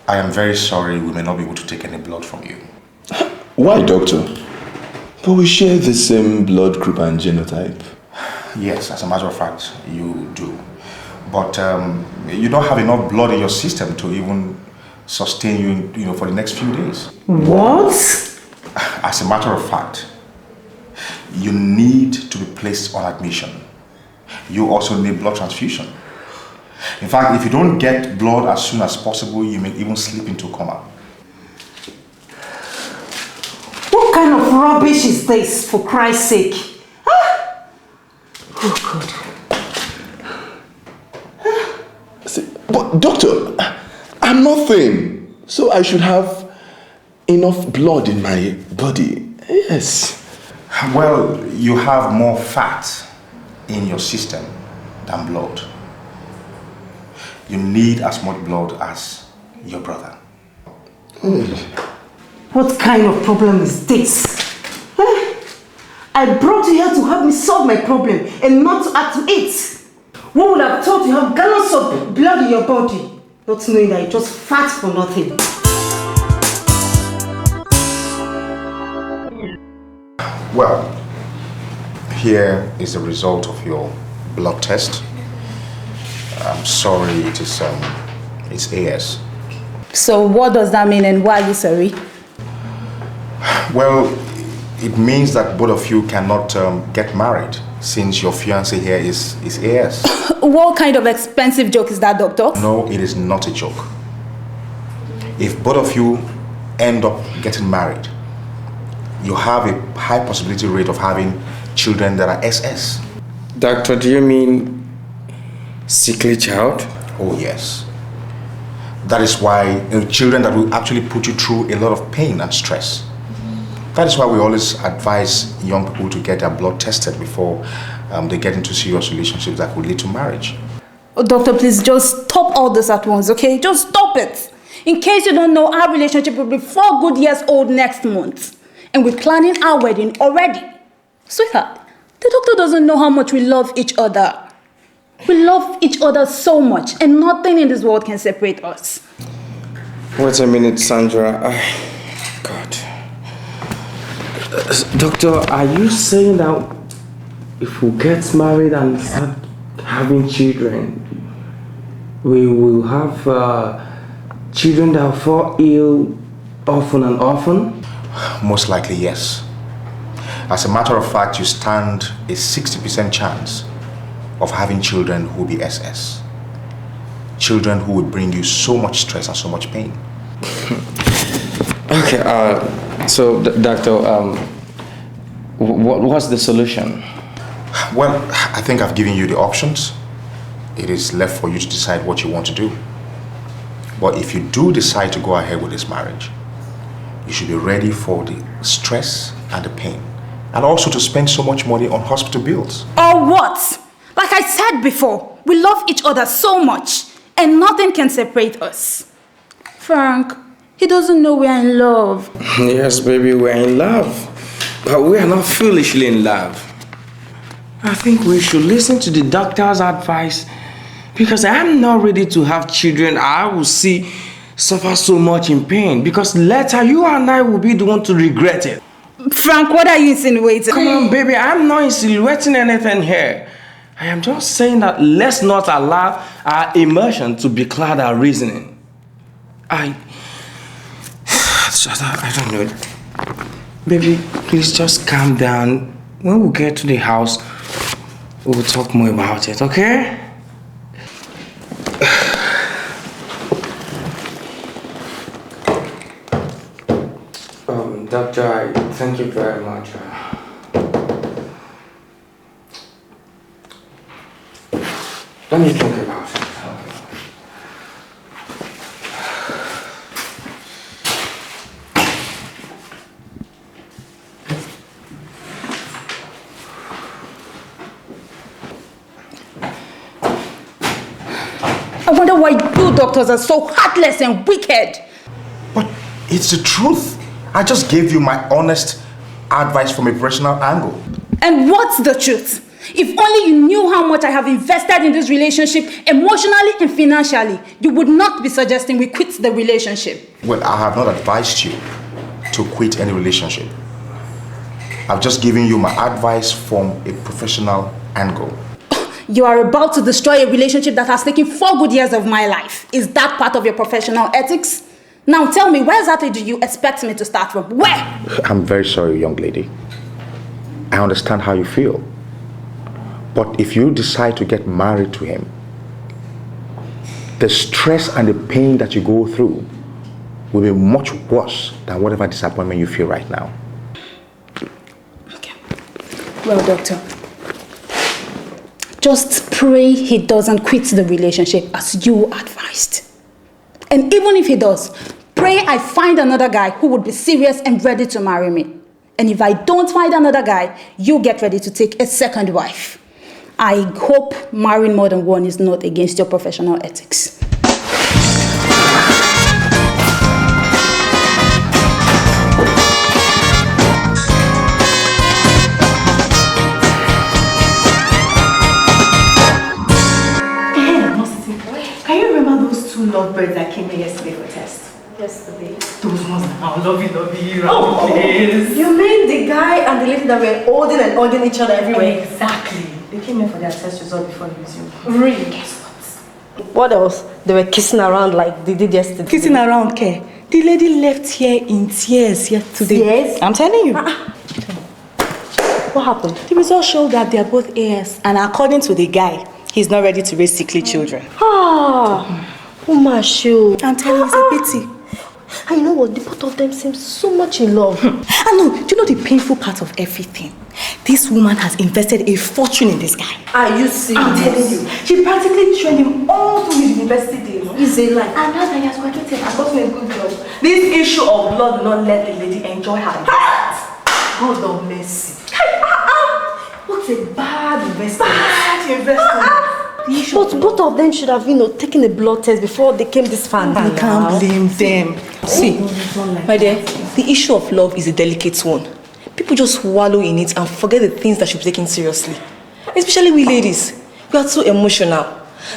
I am very sorry we may not be able to take any blood from you. Why, doctor? But we share the same blood group and genotype. Yes, as a matter of fact, you do. But you don't have enough blood in your system to even sustain you, for the next few days. What? As a matter of fact, you need to be placed on admission. You also need blood transfusion. In fact, if you don't get blood as soon as possible, you may even slip into coma. What kind of rubbish is this, for Christ's sake? Huh? Oh, God. But doctor, I'm not thin, so I should have enough blood in my body. Yes. Well, you have more fat in your system than blood. You need as much blood as your brother. What kind of problem is this? Huh? I brought you here to help me solve my problem and not to add to it. Who would have thought you have gallons of blood in your body, not knowing that you're just fat for nothing? Well, here is the result of your blood test. I'm sorry, it's AS. So what does that mean and why are you sorry? Well, it means that both of you cannot get married since your fiancé here is AS. What kind of expensive joke is that, doctor? No, it is not a joke. If both of you end up getting married, you have a high possibility rate of having children that are SS. Doctor, do you mean sickly child? Oh yes. That is why children that will actually put you through a lot of pain and stress. That is why we always advise young people to get their blood tested before they get into serious relationships that could lead to marriage. Oh, doctor, please just stop all this at once, okay? Just stop it. In case you don't know, our relationship will be 4 good years old next month. And we're planning our wedding already. Sweetheart, the doctor doesn't know how much we love each other. We love each other so much, and nothing in this world can separate us. Wait a minute, Sandra. God. Doctor, are you saying that if we get married and start having children, we will have children that fall ill often and often? Most likely, yes. As a matter of fact, you stand a 60% chance of having children who will be SS. Children who will bring you so much stress and so much pain. Okay, so doctor, what's the solution? Well, I think I've given you the options. It is left for you to decide what you want to do. But if you do decide to go ahead with this marriage, you should be ready for the stress and the pain. And also to spend so much money on hospital bills. Or what? Like I said before, we love each other so much, and nothing can separate us. Frank, he doesn't know we're in love. Yes, baby, we're in love. But we are not foolishly in love. I think we should listen to the doctor's advice, because I'm not ready to have children I will see suffer so much in pain, because later you and I will be the one to regret it. Frank, what are you insinuating? Come on, baby, I'm not insinuating anything here. I am just saying that let's not allow our emotion to becloud our reasoning. I don't know. Baby, please just calm down. When we get to the house, we'll talk more about it, okay? Doctor, thank you very much. Let me think about it. I wonder why you doctors are so heartless and wicked. But it's the truth. I just gave you my honest advice from a professional angle. And what's the truth? If only you knew how much I have invested in this relationship, emotionally and financially, you would not be suggesting we quit the relationship. Well, I have not advised you to quit any relationship. I've just given you my advice from a professional angle. You are about to destroy a relationship that has taken 4 good years of my life. Is that part of your professional ethics? Now tell me, where exactly do you expect me to start from? Where? I'm very sorry, young lady. I understand how you feel. But if you decide to get married to him, the stress and the pain that you go through will be much worse than whatever disappointment you feel right now. Okay. Well, doctor, just pray he doesn't quit the relationship as you advised. And even if he does, pray I find another guy who would be serious and ready to marry me. And if I don't find another guy, you get ready to take a second wife. I hope marrying more than one is not against your professional ethics. Can you remember those 2 lovebirds that came here yesterday for test? Yesterday. Those ones that are lovey. You mean the guy and the lady that were holding and hugging each other everywhere? Exactly. They came here for their test result before the resume. Really? Guess what? What else? They were kissing around like they did yesterday. Kissing around, Ke. The lady left here in tears yesterday. Tears? I'm telling you. What happened? The results show that they are both AS, and according to the guy, he's not ready to raise sickly children. Umashu. I'm telling you, it's a pity. And you know what? The both of them seem so much in love. I know. Do you know the painful part of everything? This woman has invested a fortune in this guy. Are you serious? I'm telling you. She practically trained him all through his university days. Is it like? And now that he has graduated and gotten a good job, this issue of blood will not let the lady enjoy her investment. God of mercy. What a bad investment. Bad investment. But both of them should have, taken a blood test before they came this far. You can't blame them. See, my dear, the issue of love is a delicate one. People just wallow in it and forget the things that should be taken seriously. Especially we ladies. We are too emotional.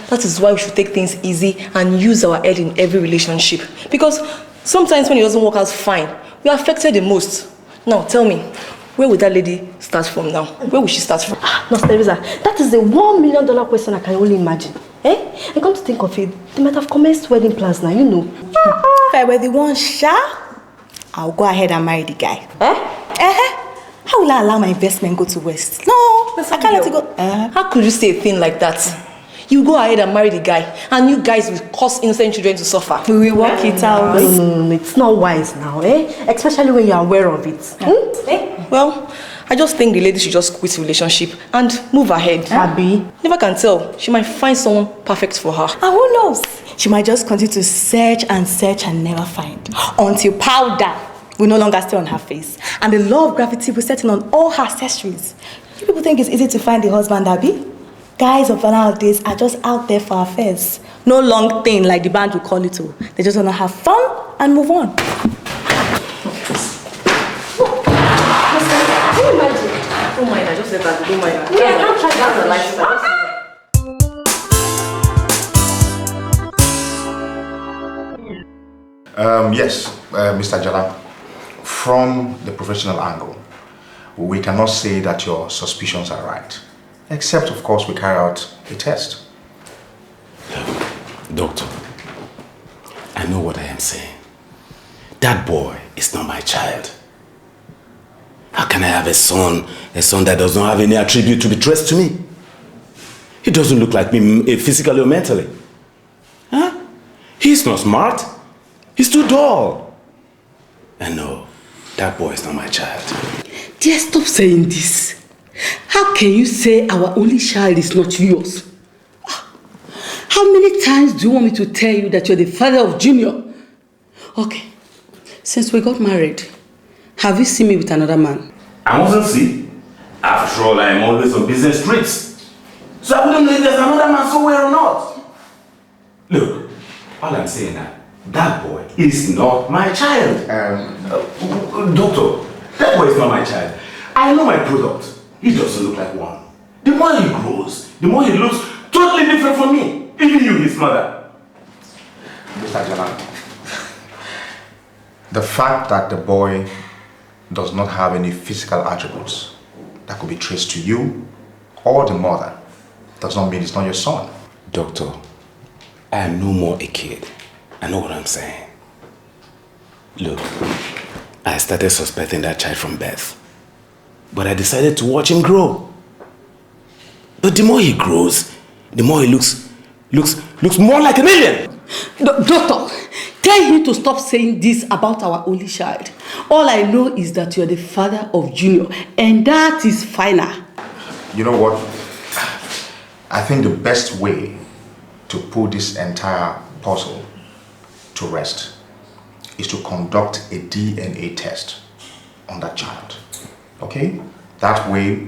That is why we should take things easy and use our head in every relationship. Because sometimes when it doesn't work out fine, we are affected the most. Now, tell me, where would that lady start from now? Where would she start from? No, Teresa, that is the $1 million question I can only imagine. And come to think of it, they might have commenced wedding plans now, you know. If I were the one, I'll go ahead and marry the guy. How will I allow my investment go to waste? No, I can't let it go. How could you say a thing like that? You go ahead and marry the guy, and you guys will cause innocent children to suffer. We will work it out. No, it's not wise now, especially when you are aware of it. Well, I just think the lady should just quit the relationship and move ahead. Abby? Never can tell. She might find someone perfect for her. And who knows? She might just continue to search and never find. Until powder will no longer stay on her face. And the law of gravity will settle on all her accessories. You people think it's easy to find the husband, Abby? Guys of nowadays are just out there for affairs. No long thing like the band will call it to. They just want to have fun and move on. Don't mind her, just let her do. Don't mind her. Yeah, I can't try that lifestyle. Yes, Mr. Jala, from the professional angle, we cannot say that your suspicions are right. Except, of course, we carry out a test. Doctor, I know what I am saying. That boy is not my child. How can I have a son that does not have any attribute to be traced to me? He doesn't look like me physically or mentally. Huh? He's not smart. He's too dull. And no, that boy is not my child. Dear, stop saying this. How can you say our only child is not yours? How many times do you want me to tell you that you're the father of Junior? Okay, since we got married, have you seen me with another man? I mustn't see. After all, I am always on business trips. So I wouldn't know if there's another man somewhere or not. Look, all I'm saying now, that boy is not my child. Doctor, that boy is not my child. I know my product. He doesn't look like one. The more he grows, the more he looks totally different from me. Even you, his mother. Mr. Jalan, the fact that the boy does not have any physical attributes that could be traced to you or the mother does not mean it's not your son. Doctor, I am no more a kid. I know what I'm saying. Look, I started suspecting that child from birth. But I decided to watch him grow. But the more he grows, the more he looks more like an alien. Doctor, tell him to stop saying this about our only child. All I know is that you're the father of Junior, and that is final. You know what? I think the best way to put this entire puzzle to rest is to conduct a DNA test on that child. Okay? That way,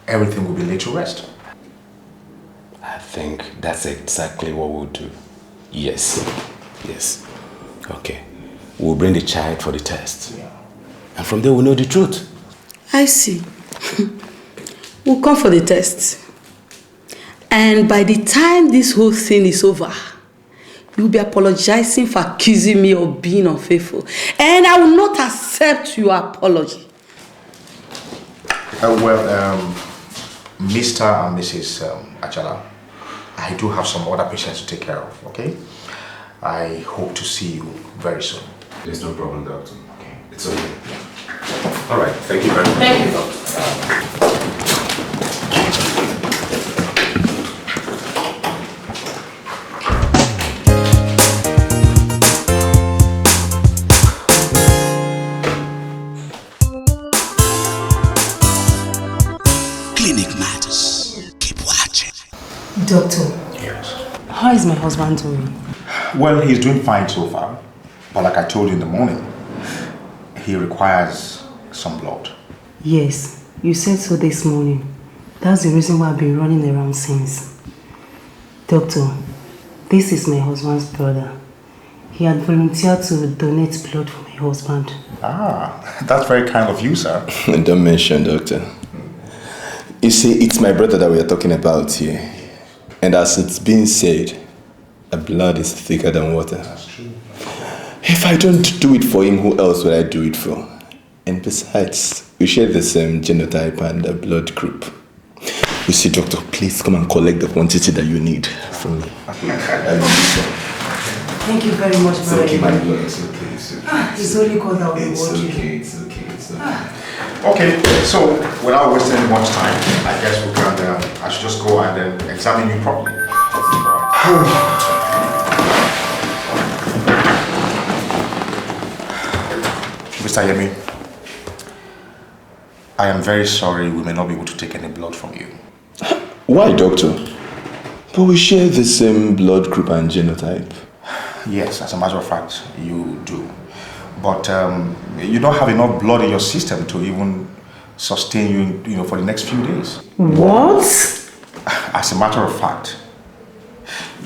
everything will be laid to rest. I think that's exactly what we'll do. Yes. Yes. Okay. We'll bring the child for the test. Yeah. And from there we'll know the truth. I see. We'll come for the test. And by the time this whole thing is over, you'll be apologizing for accusing me of being unfaithful. And I will not accept your apology. Mr. and Mrs. Achala, I do have some other patients to take care of, okay? I hope to see you very soon. There's no problem, doctor. Okay. It's okay. All right. Thank you very much. Thank you, doctor. Doctor. Yes. How is my husband doing? Well, he's doing fine so far. But like I told you in the morning, he requires some blood. Yes, you said so this morning. That's the reason why I've been running around since. Doctor, this is my husband's brother. He had volunteered to donate blood for my husband. Ah, that's very kind of you, sir. Don't mention, doctor. You see, it's my brother that we are talking about here. And as it's been said, the blood is thicker than water. That's true. If I don't do it for him, who else will I do it for? And besides, we share the same genotype and the blood group. You see, doctor, please come and collect the quantity that you need from me. Thank you very much, It's okay, my blood. It's okay. It's okay. It's only God that will It's reward you. okay. It's okay. It's okay. Okay, so without wasting any much time, I guess we can, I should just go and then examine you properly. Mr. Yemi, I am very sorry we may not be able to take any blood from you. Why, doctor? But we share the same blood group and genotype. Yes, as a matter of fact, you do. But you don't have enough blood in your system to even sustain you, for the next few days. What? As a matter of fact,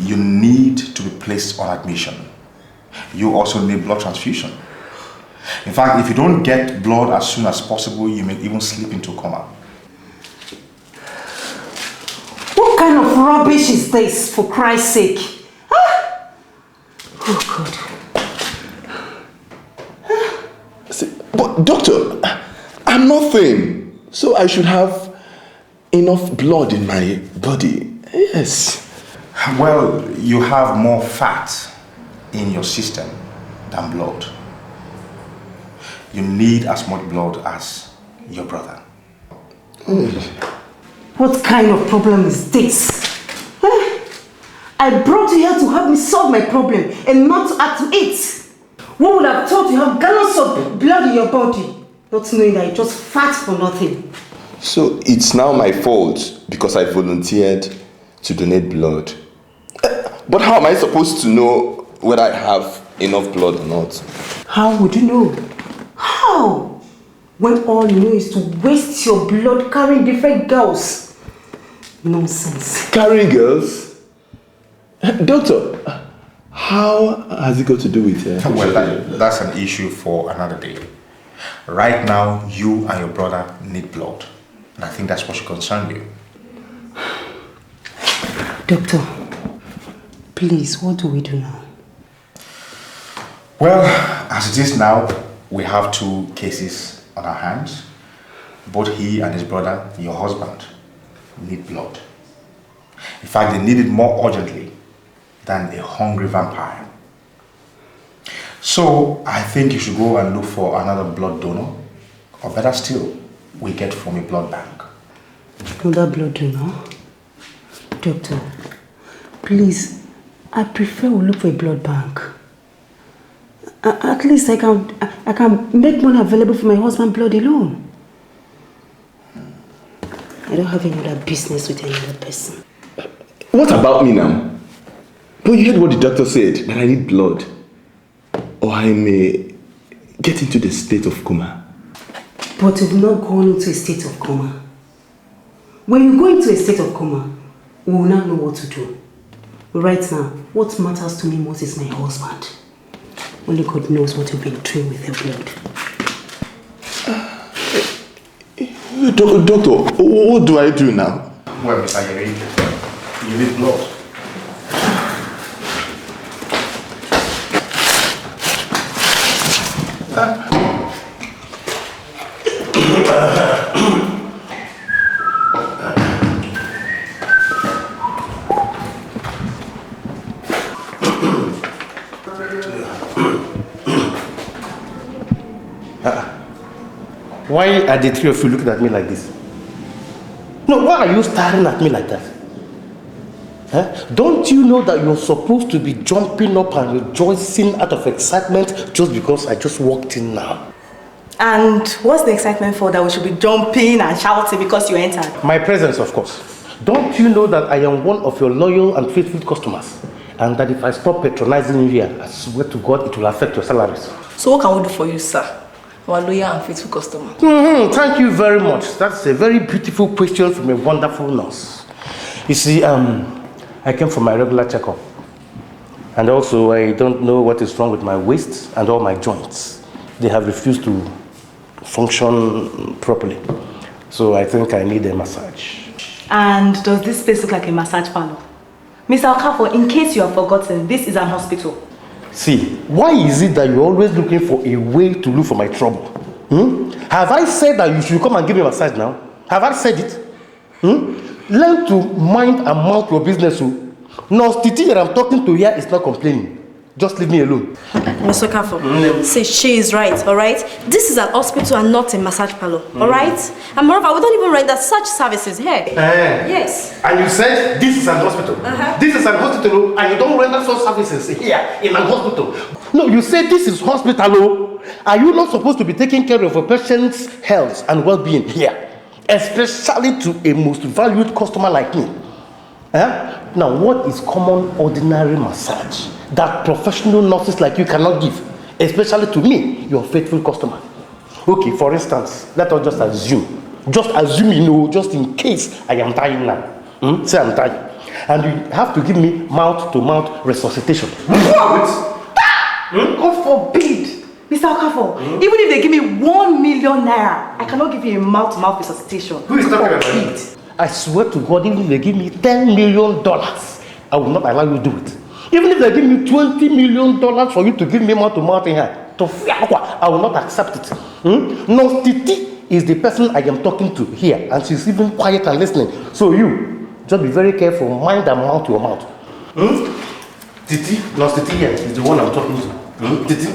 you need to be placed on admission. You also need blood transfusion. In fact, if you don't get blood as soon as possible, you may even slip into coma. What kind of rubbish is this, for Christ's sake? Huh? Oh, God. But doctor, I'm not thin, so I should have enough blood in my body. Yes. Well, you have more fat in your system than blood. You need as much blood as your brother. What kind of problem is this? Huh? I brought you here to help me solve my problem and not to add to it. Who would have thought you have gallons of blood in your body, not knowing that you're just fat for nothing? So it's now my fault because I volunteered to donate blood. But how am I supposed to know whether I have enough blood or not? How would you know? How? When all you know is to waste your blood carrying different girls. Nonsense. Carrying girls? Doctor, how has it got to do with it? Well, that's an issue for another day. Right now, you and your brother need blood. And I think that's what should concern you. Doctor, please, what do we do now? Well, as it is now, we have 2 cases on our hands. Both he and his brother, your husband, need blood. In fact, they need it more urgently than a hungry vampire. So, I think you should go and look for another blood donor, or better still, we get from a blood bank. Another blood donor? Doctor, please, I prefer we look for a blood bank. At least I can make money available for my husband's blood alone. I don't have any other business with any other person. What about me now? But you heard what the doctor said, that I need blood. Or I may get into the state of coma. But you've not gone into a state of coma. When you go into a state of coma, we will not know what to do. Right now, what matters to me most is my husband. Only God knows what you've been doing with your blood. Doctor, what do I do now? Well, Mr. Yeri, you need blood. Why are the 3 of you looking at me like this? No, why are you staring at me like that? Huh? Don't you know that you're supposed to be jumping up and rejoicing out of excitement just because I just walked in now? And what's the excitement for that we should be jumping and shouting because you entered? My presence, of course. Don't you know that I am one of your loyal and faithful customers? And that if I stop patronizing you here, I swear to God, it will affect your salaries. So what can we do for you, sir? Our loyal and faithful customer. Thank you very much. That's a very beautiful question from a wonderful nurse. You see, I came for my regular checkup. And also, I don't know what is wrong with my waist and all my joints. They have refused to function properly. So I think I need a massage. And does this place look like a massage parlor? Mr. Okafor, in case you have forgotten, this is an hospital. See, why is it that you're always looking for a way to look for my trouble? Have I said that you should come and give me a massage now? Have I said it? Learn to mind and mount your business. Nurse Titi that I'm talking to here is not complaining. Just leave me alone. Mr. Okafor, say she is right, alright? This is an hospital and not a massage parlor, alright? And moreover, we don't even render such services here. Yes. And you said this is an hospital. This is an hospital and you don't render such services here in an hospital. No, you said this is hospital. Are you not supposed to be taking care of a patient's health and well-being here? Especially to a most valued customer like me. Now, what is common ordinary massage that professional nurses like you cannot give? Especially to me, your faithful customer. Okay, for instance, let us just assume. Just assume, just in case I am dying now. Say I'm dying. And you have to give me mouth-to-mouth resuscitation. What? God forbid! Mr. Okafor, even if they give me 1 million naira, I cannot give you a mouth-to-mouth resuscitation. Who is talking about it? I swear to God, even if they give me $10 million, I will not allow you to do it. Even if they give me $20 million for you to give me mouth-to-mouth in here, I will not accept it. No, Titi is the person I am talking to here, and she's even quiet and listening. So you, just be very careful, mind and mouth your mouth. Titi, no, Titi here is the one I'm talking to. Titi,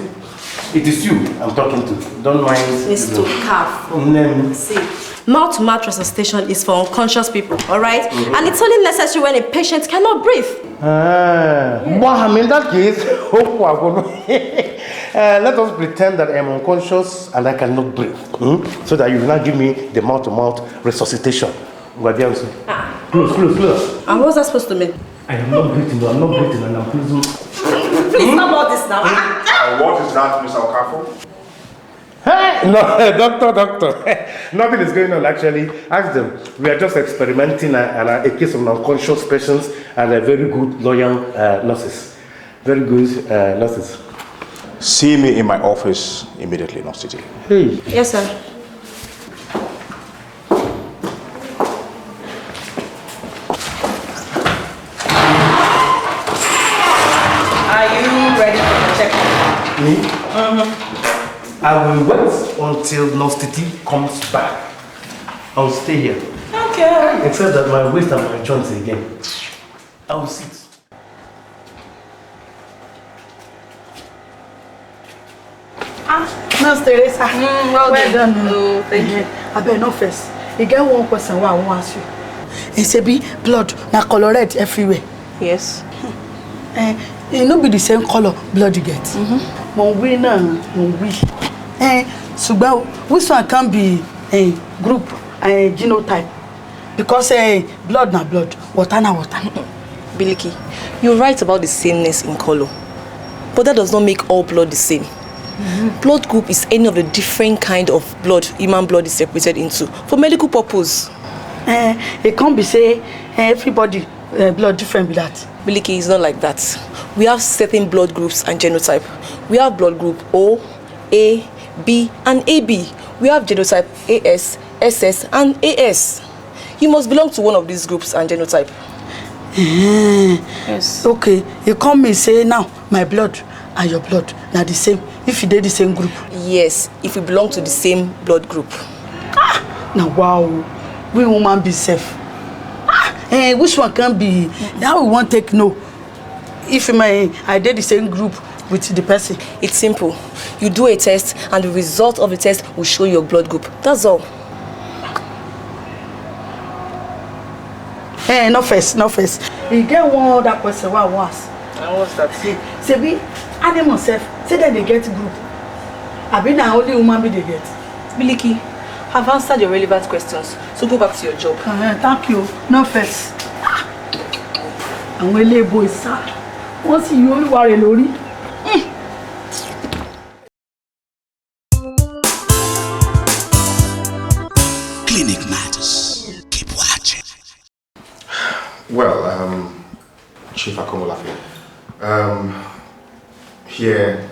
it is you I'm talking to. Don't mind. Mr. Okafor, see. Mouth-to-mouth resuscitation is for unconscious people, alright? And it's only necessary when a patient cannot breathe. Well, in that case, let us pretend that I am unconscious and I cannot breathe. So that you will not give me the mouth-to-mouth resuscitation. Close. And what's that supposed to mean? I am not breathing, and I'm breathing. Please stop all this now. What is that, Mr. Okafor? Hey, no, doctor. Nothing is going on actually. Ask them. We are just experimenting a case of unconscious patients and a very good loyal nurses. Very good nurses. See me in my office immediately, Nurse Titi. Hey. Yes, sir. Me? I will wait until Nurse Titi comes back. I will stay here. Okay. Except that my waist and my joints again. I will sit. Nurse Teresa. Well done. Oh, thank you. I better not first. You get one question I want to ask you. It's a bit blood, na color red everywhere. Yes. It no be the same color blood you get. Mon we na, mon we. So which one can be group genotype? Because blood na blood, water na water. Biliki, you're right about the sameness in color. But that does not make all blood the same. Blood group is any of the different kind of blood human blood is separated into for medical purpose. It can't be say everybody blood different with that. Biliki, is not like that. We have certain blood groups and genotype. We have blood group O, A, B, and AB. We have genotype AS, SS, and AS. You must belong to one of these groups and genotype. Yes. Okay, you come and say now my blood and your blood are the same if you did the same group. Yes, if we belong to the same blood group. Now wow, we woman be safe. Which one can be? Now we want to take no. If I did the same group with the person. It's simple. You do a test and the result of the test will show your blood group. That's all. No first. You get one other question what was? And what's that? Say we animal self, say that they get group. I been na only woman be they get. Biliki, I've answered your relevant questions, so go back to your job. Thank you. No first. And we lay boy sir. Once you only worry lori. Clinic Matters. Keep watching. Well, Chief Akomolafe, here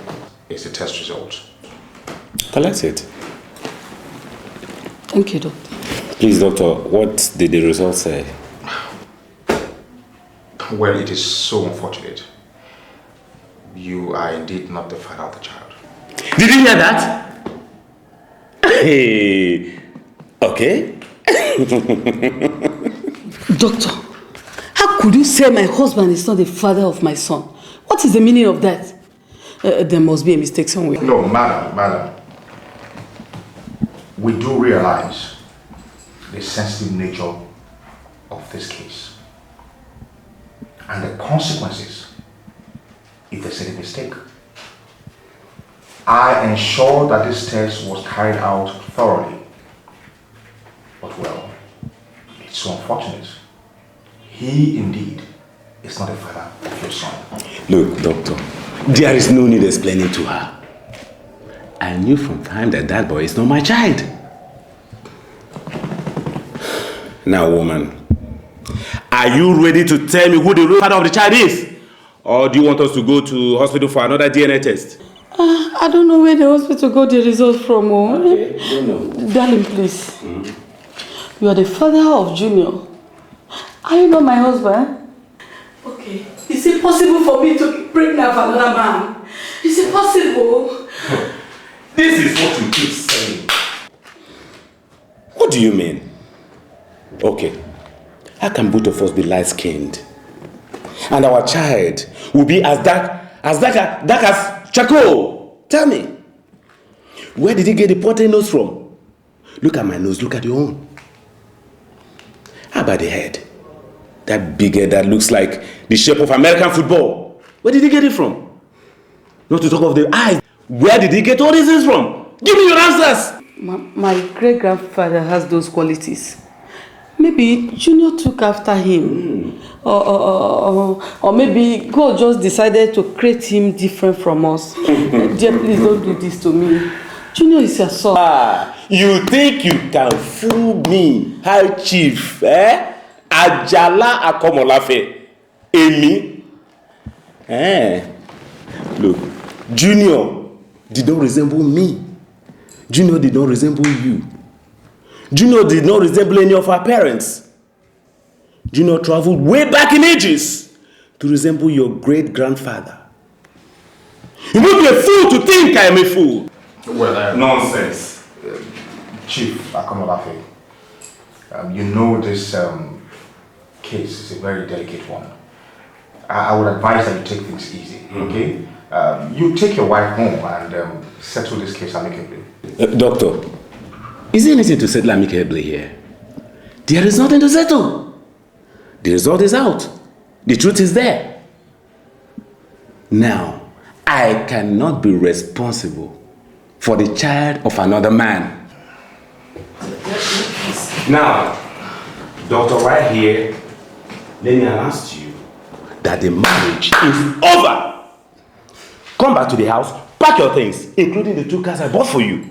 is the test result. Collect it. Thank you, doctor. Please, doctor, what did the results say? Well, it is so unfortunate. You are indeed not the father of the child. Did you hear that? Hey. Okay. Doctor, how could you say my husband is not the father of my son? What is the meaning of that? There must be a mistake somewhere. No, madam. We do realize the sensitive nature of this case and the consequences if there's any mistake. I ensure that this test was carried out thoroughly. But well, it's so unfortunate. He indeed is not the father of your son. Look, doctor, there is no need explaining to her. I knew from time that boy is not my child. Now, woman, are you ready to tell me who the real father of the child is? Or do you want us to go to hospital for another DNA test? I don't know where the hospital got the results from. Okay, don't know. Darling, please. You are the father of Junior. Are you not my husband? Okay. Is it possible for me to be pregnant for another man? Is it possible? This is what you keep saying. What do you mean? Okay. How can both of us be light-skinned? And our child will be as dark as charcoal. Tell me. Where did he get the potty nose from? Look at my nose, look at your own. How about the head? That big head that looks like the shape of American football. Where did he get it from? Not to talk of the eyes. Where did he get all these things from? Give me your answers! My great-grandfather has those qualities. Maybe Junior took after him. Or maybe God just decided to create him different from us. Dear, please don't do this to me. Junior is your son. You think you can fool me, High Chief, eh? Ajala Akomolafe. Amy? Look, Junior did not resemble me. Junior did not resemble you. Junior did not resemble any of our parents. Junior traveled way back in ages to resemble your great-grandfather. You would be a fool to think I am a fool? Well, Nonsense. Chief Akomolafe, you know this case is a very delicate one. I would advise that you take things easy, okay? You take your wife home and settle this case amicably. Doctor, is there anything to settle amicably here? There is nothing to settle. The result is out. The truth is there. Now, I cannot be responsible for the child of another man. Now, doctor, right here, let me announce to you that the marriage is over. Come back to the house, pack your things, including the 2 cars I bought for you.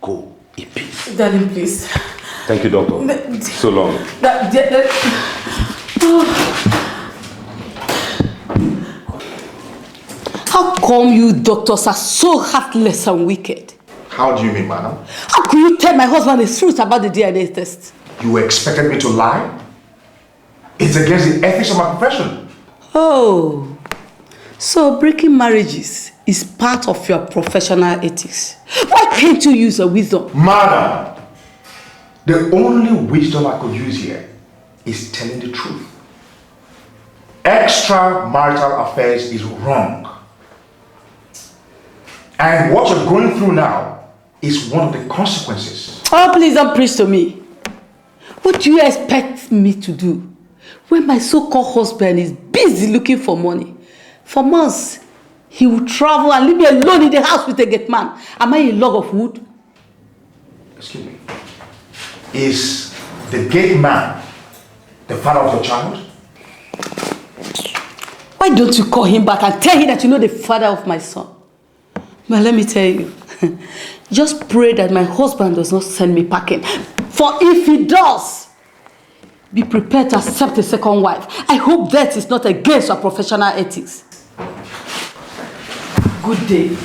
Go in peace. Darling, please. Thank you, doctor. So long. How come you doctors are so heartless and wicked? How do you mean, madam? How could you tell my husband the truth about the DNA test? You expected me to lie? It's against the ethics of my profession. Oh, so breaking marriages is part of your professional ethics. Why can't you use your wisdom? Madam, the only wisdom I could use here is telling the truth. Extramarital affairs is wrong. And what you're going through now is one of the consequences. Oh, please don't preach to me. What do you expect me to do when my so-called husband is busy looking for money? For months, he will travel and leave me alone in the house with a gate man. Am I a log of wood? Excuse me. Is the gate man the father of your child? Why don't you call him back and tell him that you know the father of my son? Well, let me tell you. Just pray that my husband does not send me packing. For if he does, be prepared to accept a second wife. I hope that is not against your professional ethics. Good day.